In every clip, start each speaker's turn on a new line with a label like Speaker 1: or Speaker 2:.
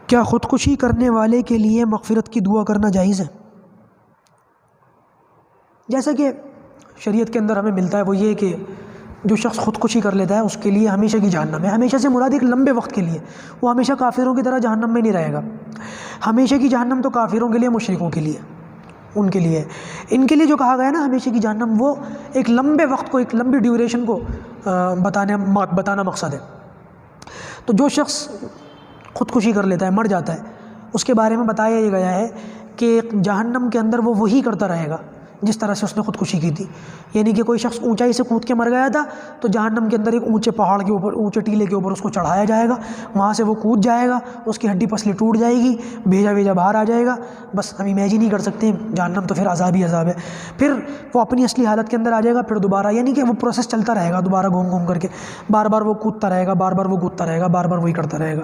Speaker 1: کیا خودکشی کرنے والے کے لیے مغفرت کی دعا کرنا جائز ہے؟ جیسا کہ شریعت کے اندر ہمیں ملتا ہے وہ یہ کہ جو شخص خودکشی کر لیتا ہے اس کے لیے ہمیشہ کی جہنم ہے۔ ہمیشہ سے مراد ایک لمبے وقت کے لیے، وہ ہمیشہ کافروں کی طرح جہنم میں نہیں رہے گا۔ ہمیشہ کی جہنم تو کافروں کے لیے، مشرکوں کے لیے، ان کے لیے۔ ان کے لیے جو کہا گیا ہے نا ہمیشہ کی جہنم، وہ ایک لمبے وقت کو، ایک لمبی ڈیوریشن کو بتانا مقصد ہے۔ تو جو شخص خودکشی کر لیتا ہے، مر جاتا ہے، اس کے بارے میں بتایا یہ گیا ہے کہ جہنم کے اندر وہ وہی کرتا رہے گا جس طرح سے اس نے خودکشی کی تھی۔ یعنی کہ کوئی شخص اونچائی سے کود کے مر گیا تھا تو جہنم کے اندر ایک اونچے پہاڑ کے اوپر، اونچے ٹیلے کے اوپر اس کو چڑھایا جائے گا، وہاں سے وہ کود جائے گا، اس کی ہڈی پسلی ٹوٹ جائے گی، بھیجا باہر آ جائے گا۔ بس ہم امیجن ہی کر سکتے ہیں، جہنم تو پھر عذاب ہی عذاب ہے۔ پھر وہ اپنی اصلی حالت کے اندر آ جائے گا، پھر دوبارہ، یعنی کہ وہ پروسیس چلتا رہے گا، دوبارہ گھوم کر کے بار بار وہ کودتا رہے گا، بار بار وہ کودتا رہے گا، بار بار وہی کرتا رہے گا۔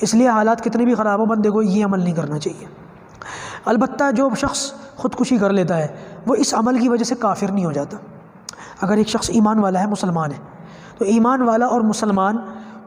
Speaker 1: اس لیے حالات کتنے بھی خراب ہوں، بندے کو یہ عمل نہیں کرنا چاہیے۔ البتہ جو شخص خودکشی کر لیتا ہے وہ اس عمل کی وجہ سے کافر نہیں ہو جاتا۔ اگر ایک شخص ایمان والا ہے، مسلمان ہے، تو ایمان والا اور مسلمان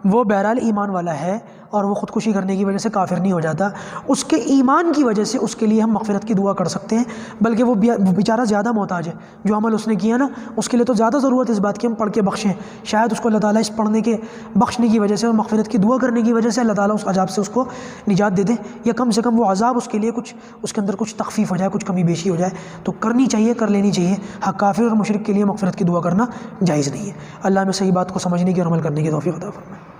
Speaker 1: وہ بہرحال ایمان والا ہے اور وہ خودکشی کرنے کی وجہ سے کافر نہیں ہو جاتا۔ اس کے ایمان کی وجہ سے اس کے لیے ہم مغفرت کی دعا کر سکتے ہیں، بلکہ وہ بیچارہ زیادہ محتاج ہے۔ جو عمل اس نے کیا نا، اس کے لیے تو زیادہ ضرورت ہے اس بات کی ہم پڑھ کے بخشیں۔ شاید اس کو اللہ تعالیٰ اس پڑھنے کے بخشنے کی وجہ سے اور مغفرت کی دعا کرنے کی وجہ سے اللہ تعالیٰ اس عذاب سے اس کو نجات دے دے، یا کم سے کم وہ عذاب اس کے لیے کچھ، اس کے اندر کچھ تخفیف ہو جائے، کچھ کمی بیشی ہو جائے، تو کرنی چاہیے، کر لینی چاہیے۔ ہاں، کافر اور مشرک کے لیے مغفرت کی دعا کرنا جائز نہیں ہے۔ اللہ ہمیں صحیح بات کو سمجھنے کی اور عمل کرنے کی توفیق عطا فرمائے۔